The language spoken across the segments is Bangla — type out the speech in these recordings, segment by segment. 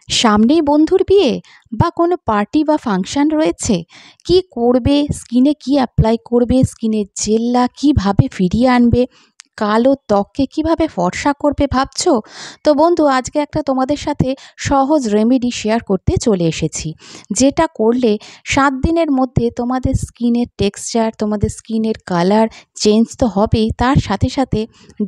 সামনেই বন্ধুর বিয়ে বা কোনো পার্টি বা ফাংশন রয়েছে, কি করবে, স্কিনে কি অ্যাপ্লাই করবে, স্কিনের জেল্লা কিভাবে ফিরিয়ে আনবে, কালো ত্বককে কিভাবে ফর্সা করবে ভাবছো? তো বন্ধু, আজকে একটা তোমাদের সাথে সহজ রেমেডি শেয়ার করতে চলে এসেছি, যেটা করলে 7 দিনের মধ্যে তোমাদের স্কিনের টেক্সচার, তোমাদের স্কিনের কালার চেঞ্জ তো হবেই, তার সাথে সাথে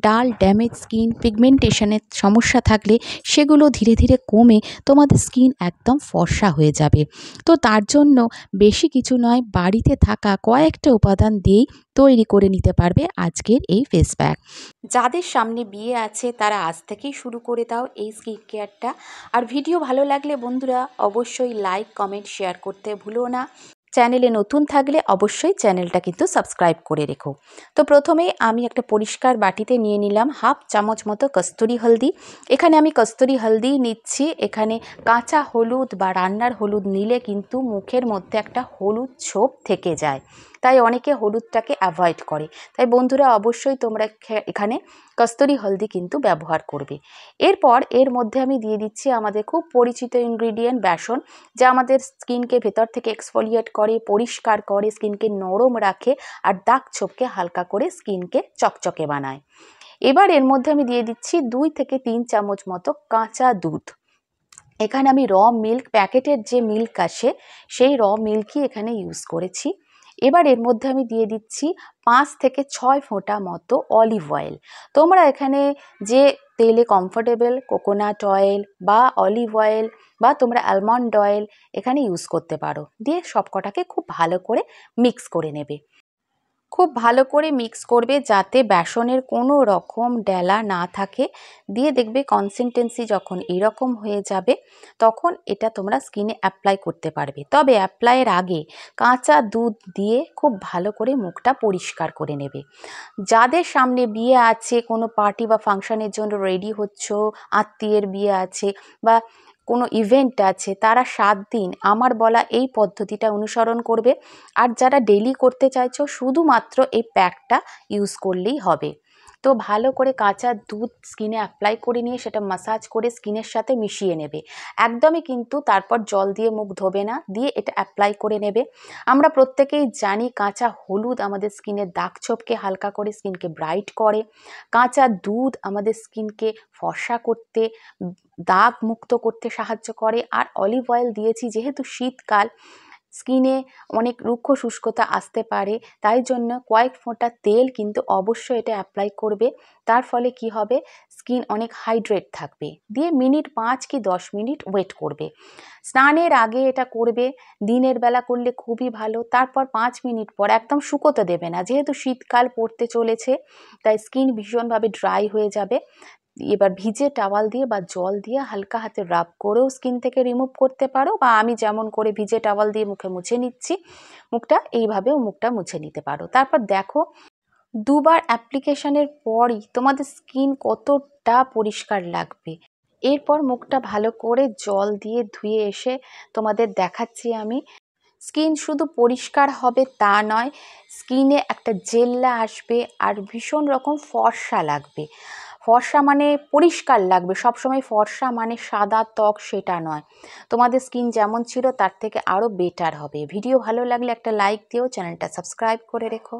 ডাল ড্যামেজ স্কিন, পিগমেন্টেশনের সমস্যা থাকলে সেগুলো ধীরে ধীরে কমে তোমাদের স্কিন একদম ফর্সা হয়ে যাবে। তো তার জন্য বেশি কিছু নয়, বাড়িতে থাকা কয়েকটা উপাদান দিয়েই তৈরি করে নিতে পারবে আজকের এই ফেস প্যাক। যাদের সামনে বিয়ে আছে তারা আজ থেকেই শুরু করে দাও এই স্কিন কেয়ারটা। আর ভিডিও ভালো লাগলে বন্ধুরা অবশ্যই লাইক, কমেন্ট, শেয়ার করতে ভুলো না। চ্যানেলে নতুন থাকলে অবশ্যই চ্যানেলটা কিন্তু সাবস্ক্রাইব করে রেখো। তো প্রথমেই আমি একটা পরিষ্কার বাটিতে নিয়ে নিলাম হাফ চামচ মতো কস্তুরি হলদি। এখানে আমি কস্তুরি হলদি নিচ্ছি। এখানে কাঁচা হলুদ বা রান্নার হলুদ নিলে কিন্তু মুখের মধ্যে একটা হলুদ ছোপ থেকে যায়, তাই অনেকে হলুদটাকে অ্যাভয়েড করে। তাই বন্ধুরা অবশ্যই তোমরা এখানে কস্তুরি হলদি কিন্তু ব্যবহার করবে। এরপর এর মধ্যে আমি দিয়ে দিচ্ছি আমাদের খুব পরিচিত ইনগ্রিডিয়েন্ট বেসন, যা আমাদের স্কিনকে ভেতর থেকে এক্সফোলিয়েট করে, পরিষ্কার করে, স্কিনকে নরম রাখে আর দাগ ছোপকে হালকা করে স্কিনকে চকচকে বানায়। এবার এর মধ্যে আমি দিয়ে দিচ্ছি 2 থেকে 3 চামচ মতো কাঁচা দুধ। এখানে আমি র মিল্ক, প্যাকেটের যে মিল্ক আসে সেই র মিল্কই এখানে ইউজ করেছি। এবার এর মধ্যে আমি দিয়ে দিচ্ছি 5 থেকে 6 ফোঁটা মতো অলিভ অয়েল। তোমরা এখানে যে তেলে কমফোর্টেবল, কোকোনাট অয়েল বা অলিভ অয়েল বা তোমরা আলমন্ড অয়েল এখানে ইউজ করতে পারো। দিয়ে সবকটাকে খুব ভালো করে মিক্স করে নেবে। খুব ভালো করে মিক্স করবে যাতে বেসনের কোনো রকম ডেলা না থাকে। দিয়ে দেখবে কনসিস্টেন্সি যখন এরকম হয়ে যাবে তখন এটা তোমরা স্কিনে অ্যাপ্লাই করতে পারবে। তবে অ্যাপ্লাইয়ের আগে কাঁচা দুধ দিয়ে খুব ভালো করে মুখটা পরিষ্কার করে নেবে। যাদের সামনে বিয়ে আছে, কোনো পার্টি বা ফাংশনের জন্য রেডি হচ্ছ, আত্মীয়ের বিয়ে আছে বা কোনো ইভেন্ট আছে, তারা 7 দিন আমার বলা এই পদ্ধতিটা অনুসরণ করবে। আর যারা ডেলি করতে চাইছো শুধুমাত্র এই প্যাকটা ইউজ করলেই হবে। তো ভালো করে কাঁচা দুধ স্কিনে অ্যাপ্লাই করে নিয়ে সেটা মাসাজ করে স্কিনের সাথে মিশিয়ে নেবে। একদমই কিন্তু তারপর জল দিয়ে মুখ ধোবে না, দিয়ে এটা অ্যাপ্লাই করে নেবে। আমরা প্রত্যেকেই জানি কাঁচা হলুদ আমাদের স্কিনের দাগ ছোপকে হালকা করে স্কিনকে ব্রাইট করে, কাঁচা দুধ আমাদের স্কিনকে ফর্সা করতে, দাগ মুক্ত করতে সাহায্য করে। আর অলিভ অয়েল দিয়েছি যেহেতু শীতকাল, স্কিনে অনেক রুক্ষ শুষ্কতা আসতে পারে, তাই জন্য কয়েক ফোঁটা তেল কিন্তু অবশ্যই এটা অ্যাপ্লাই করবে। তার ফলে কি হবে, স্কিন অনেক হাইড্রেট থাকবে। দিয়ে মিনিট 5 কি 10 মিনিট ওয়েট করবে। স্নানের আগে এটা করবে, দিনের বেলা করলে খুবই ভালো। তারপর 5 মিনিট পর একদম শুকোতে দেবে না, যেহেতু শীতকাল পড়তে চলেছে তাই স্কিন ভীষণভাবে ড্রাই হয়ে যাবে। এবার ভিজে টাওয়াল দিয়ে বা জল দিয়ে হালকা হাতে রাব করেও স্কিন থেকে রিমুভ করতে পারো, বা আমি যেমন করে ভিজে টাওয়াল দিয়ে মুখে মুছে নিচ্ছি মুখটা, এইভাবেও মুখটা মুছে নিতে পারো। তারপর দেখো 2বার অ্যাপ্লিকেশনের পরই তোমাদের স্কিন কতটা পরিষ্কার লাগবে। এরপর মুখটা ভালো করে জল দিয়ে ধুয়ে এসে তোমাদের দেখাচ্ছি আমি। স্কিন শুধু পরিষ্কার হবে তা নয়, স্কিনে একটা জেল্লা আসবে আর ভীষণ রকম ফর্সা লাগবে। ফর্সা মানে পরিষ্কার লাগবে, সবসময় ফর্সা মানে সাদা ত্বক সেটা নয়। তোমাদের স্কিন যেমন ছিল তার থেকে আরও বেটার হবে। ভিডিও ভালো লাগলে একটা লাইক দিও, চ্যানেলটা সাবস্ক্রাইব করে রেখো।